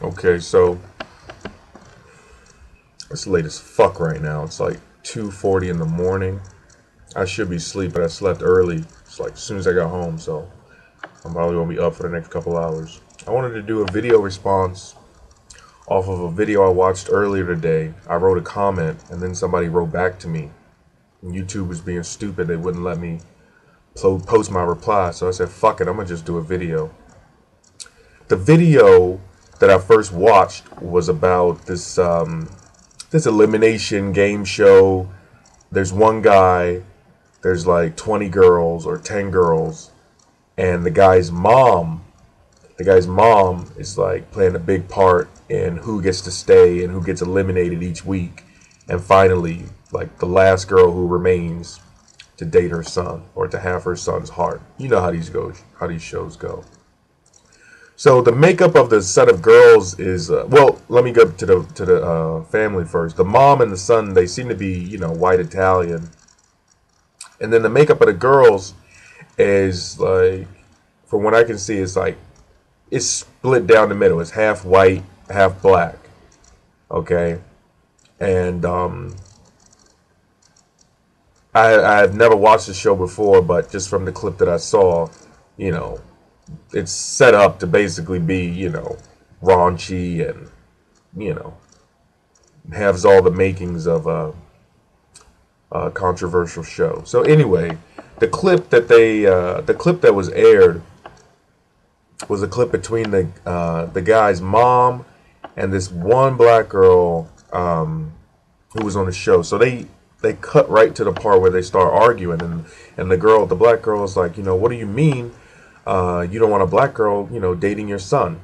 Okay, so it's late as fuck right now. It's like 2:40 in the morning. I should be asleep, but I slept early. It's like as soon as I got home, so I'm probably gonna be up for the next couple hours. I wanted to do a video response off of a video I watched earlier today. I wrote a comment, and then somebody wrote back to me. And YouTube was being stupid. They wouldn't let me post my reply, so I said, "Fuck it, I'm gonna just do a video." The video that I first watched was about this elimination game show. There's one guy, there's like 20 girls or 10 girls, and the guy's mom is like playing a big part in who gets to stay and who gets eliminated each week. And finally, like the last girl who remains to date her son or to have her son's heart. You know how these shows go. So the makeup of the set of girls is well. Let me go to the family first. The mom and the son, they seem to be, white Italian, and then the makeup of the girls is like, from what I can see, it's split down the middle. It's half white, half black. Okay, and I've never watched the show before, but just from the clip that I saw, you know, it's set up to basically be, raunchy and, you know, has all the makings of a controversial show. So anyway, the clip that was aired was a clip between the guy's mom and this one black girl who was on the show. So they cut right to the part where they start arguing, and the black girl is like, what do you mean? You don't want a black girl, dating your son,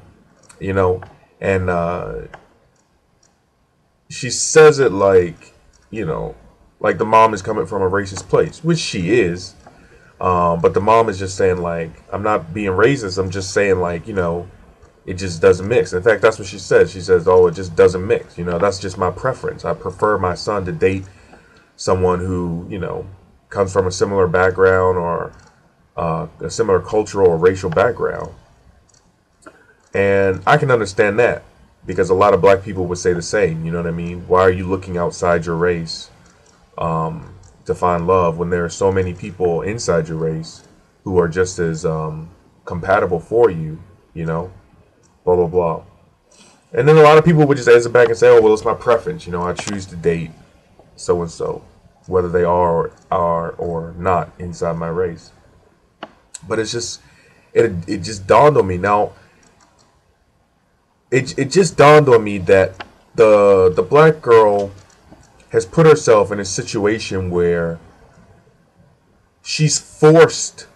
and she says it like, like the mom is coming from a racist place, which she is. But the mom is just saying like, I'm not being racist. I'm just saying like, it just doesn't mix. In fact, that's what she says. She says, oh, it just doesn't mix. That's just my preference. I prefer my son to date someone who, comes from a similar background or a similar cultural or racial background. And I can understand that because a lot of black people would say the same. You know what I mean? Why are you looking outside your race to find love when there are so many people inside your race who are just as compatible for you, blah, blah, blah. And then a lot of people would just answer back and say, oh, well, it's my preference. I choose to date so-and-so, whether they are or not inside my race. But it's just, it just dawned on me. Now, it just dawned on me that the black girl has put herself in a situation where she's forced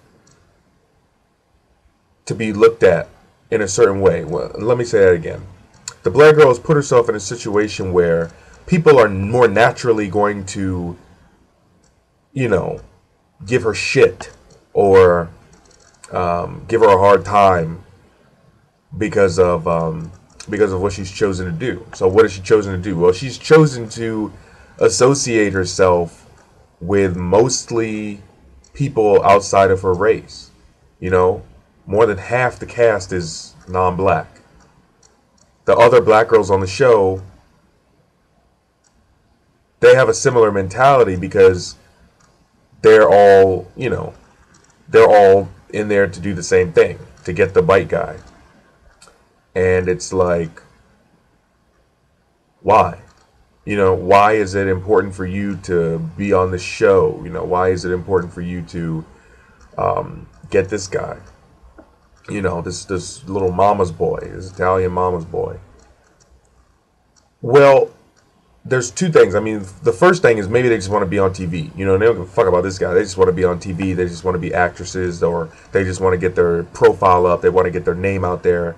to be looked at in a certain way. Well, let me say that again. The black girl has put herself in a situation where people are more naturally going to, give her shit or give her a hard time because of what she's chosen to do. So what has she chosen to do? Well, she's chosen to associate herself with mostly people outside of her race. More than half the cast is non-black. The other black girls on the show, they have a similar mentality because they're all, they're all in there to do the same thing, to get the bite guy. And it's like, why? Why is it important for you to be on the show? Why is it important for you to get this guy? This little mama's boy, this Italian mama's boy. Well, there's two things. I mean, the first thing is maybe they just want to be on TV. They don't give a fuck about this guy. They just want to be on TV. They just want to be actresses, or they just want to get their profile up. They want to get their name out there,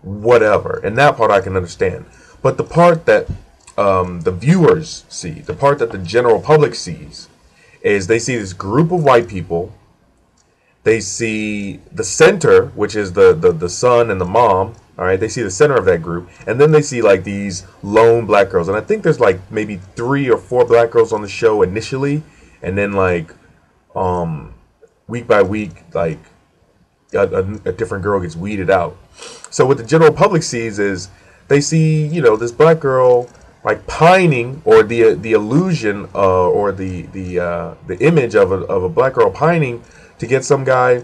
whatever. And that part I can understand. But the part that the viewers see, the part that the general public sees, is they see this group of white people. They see the center, which is the son and the mom. All right, they see the center of that group, and then they see like these lone black girls, and I think there's like maybe 3 or 4 black girls on the show initially, and then like week by week, like a different girl gets weeded out. So what the general public sees is they see, you know, this black girl like pining, or the illusion or the image of a black girl pining to get some guy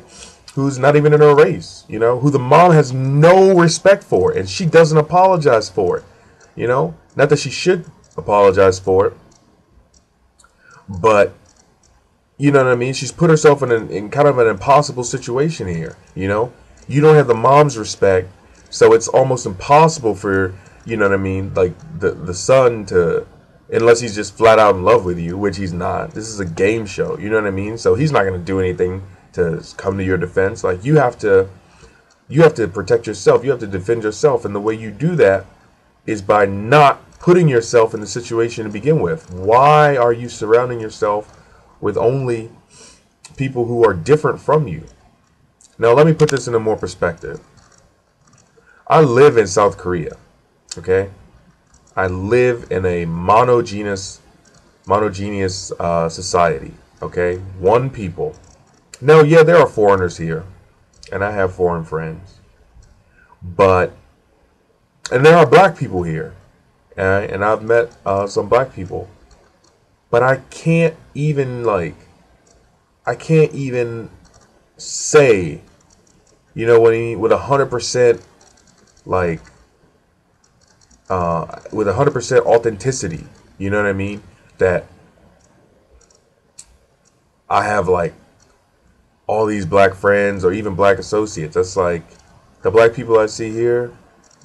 who's not even in her race, you know, who the mom has no respect for, and she doesn't apologize for it, you know. Not that she should apologize for it, but you know what I mean? She's put herself in kind of an impossible situation here, you know? You don't have the mom's respect, so it's almost impossible for, you know what I mean, like the son to, unless he's just flat out in love with you, which he's not. This is a game show, you know what I mean? So he's not going to do anything to come to your defense. Like, you have to protect yourself. You have to defend yourself, and the way you do that is by not putting yourself in the situation to begin with. Why are you surrounding yourself with only people who are different from you? Now, let me put this into more perspective. I live in South Korea, okay? I live in a monogeneous society, okay? One people. Now, yeah, there are foreigners here, and I have foreign friends, and there are black people here, and I've met some black people, but I can't even say, you know, with 100% like with 100% authenticity, you know what I mean, that I have like all these black friends or even black associates. That's like the black people I see here,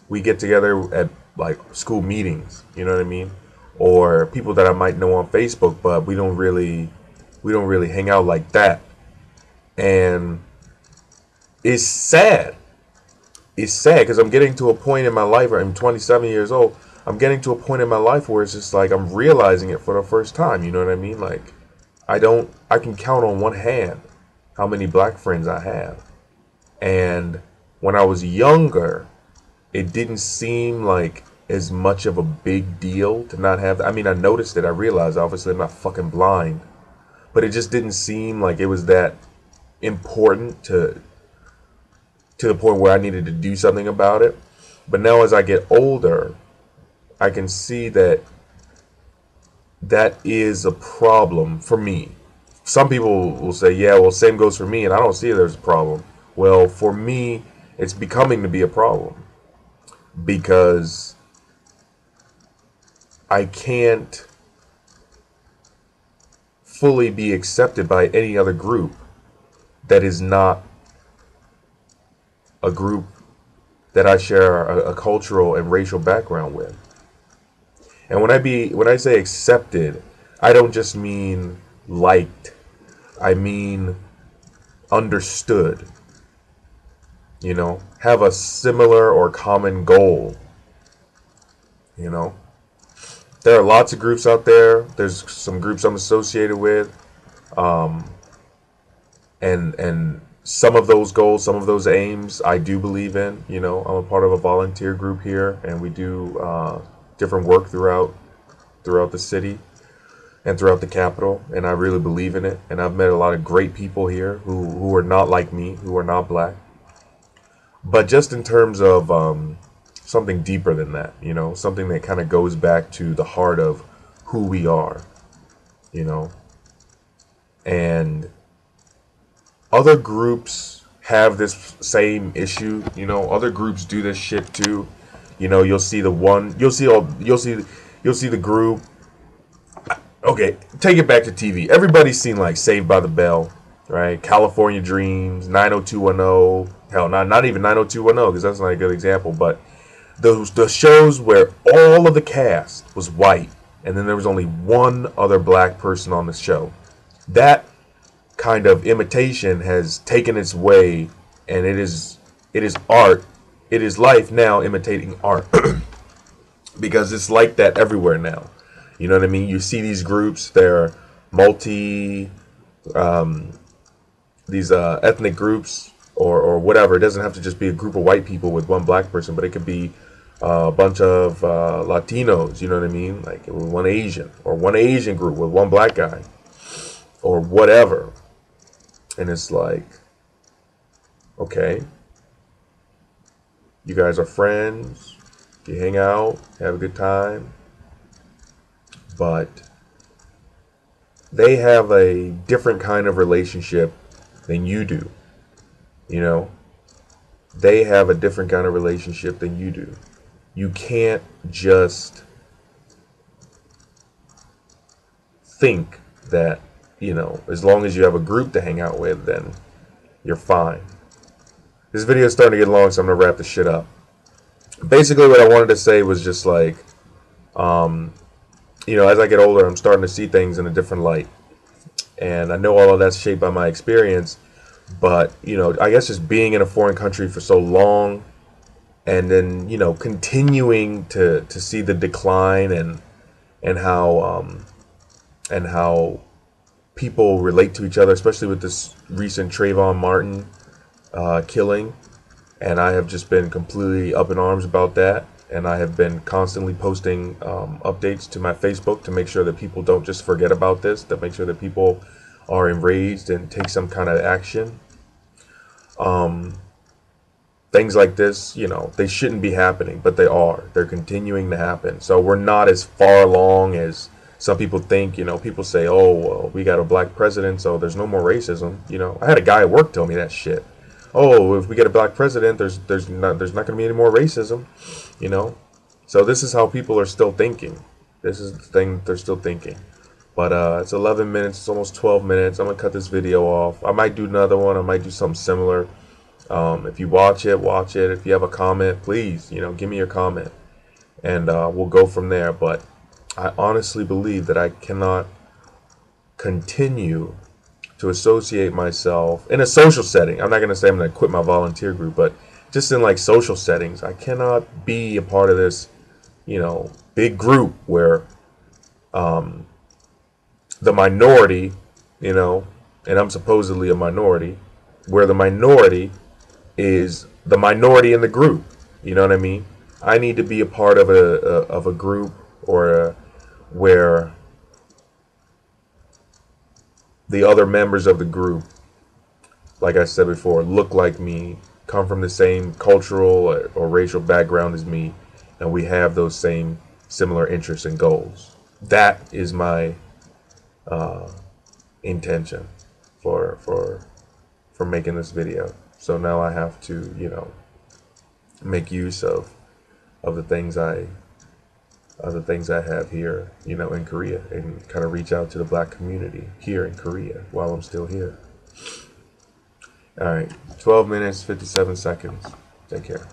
we get together at like school meetings, you know what I mean? Or people that I might know on Facebook, but we don't really hang out like that. And it's sad. It's sad because I'm getting to a point in my life where I'm 27 years old. I'm getting to a point in my life where it's just like I'm realizing it for the first time, you know what I mean? Like, I can count on one hand how many black friends I have. And when I was younger, it didn't seem like as much of a big deal to not have. I mean, I noticed it. I realized, obviously, I'm not fucking blind. But it just didn't seem like it was that important to the point where I needed to do something about it. But now as I get older, I can see that that is a problem for me. Some people will say, yeah, well, same goes for me, and I don't see there's a problem. Well, for me, it's becoming to be a problem because I can't fully be accepted by any other group that is not a group that I share a cultural and racial background with. And when I say accepted, I don't just mean liked. I mean understood. You know, have a similar or common goal. You know, there are lots of groups out there. There's some groups I'm associated with, and some of those goals, some of those aims, I do believe in. You know, I'm a part of a volunteer group here, and we do different work throughout the city and throughout the capital, and I really believe in it. And I've met a lot of great people here who are not like me, who are not black. But just in terms of something deeper than that, you know, something that kind of goes back to the heart of who we are, you know. And other groups have this same issue, you know. Other groups do this shit too. You know, you'll see the group. Okay, take it back to TV. Everybody's seen like Saved by the Bell, right? California Dreams, 90210. Hell, not even 90210 because that's not a good example. But the shows where all of the cast was white and then there was only one other black person on the show. That kind of imitation has taken its way, and it is art. It is life now imitating art because it's like that everywhere now. You know what I mean? You see these groups, they're these ethnic groups or whatever. It doesn't have to just be a group of white people with one black person, but it could be a bunch of Latinos, you know what I mean? Like one Asian, or one Asian group with one black guy, or whatever. And it's like, Okay, you guys are friends, you hang out, have a good time, but they have a different kind of relationship than you do. You know, they have a different kind of relationship than you do. You can't just think that, as long as you have a group to hang out with, then you're fine. This video is starting to get long, so I'm going to wrap this shit up. Basically, what I wanted to say was just like, as I get older, I'm starting to see things in a different light. And I know all of that's shaped by my experience. But, I guess just being in a foreign country for so long and then, continuing to see the decline and how people relate to each other, especially with this recent Trayvon Martin killing. And I have just been completely up in arms about that. And I have been constantly posting updates to my Facebook to make sure that people don't just forget about this, to make sure that people are enraged and take some kind of action. Things like this, they shouldn't be happening, but they are. They're continuing to happen. So we're not as far along as some people think. People say, oh, well, we got a black president, so there's no more racism. I had a guy at work tell me that shit. Oh, if we get a black president, there's not going to be any more racism. So this is how people are still thinking. This is the thing they're still thinking. But it's 11 minutes. It's almost 12 minutes. I'm going to cut this video off. I might do another one. I might do something similar. If you watch it, watch it. If you have a comment, please, give me your comment. And we'll go from there. But I honestly believe that I cannot continue to associate myself in a social setting. I'm not going to say I'm going to quit my volunteer group, but just in like social settings, I cannot be a part of this, big group where the minority, and I'm supposedly a minority, where the minority is the minority in the group. You know what I mean? I need to be a part of a group where the other members of the group, like I said before, look like me, come from the same cultural or racial background as me, and we have those same similar interests and goals. That is my intention for making this video. So now I have to, make use of the things I have here, in Korea, and kind of reach out to the black community here in Korea while I'm still here. All right, 12 minutes, 57 seconds. Take care.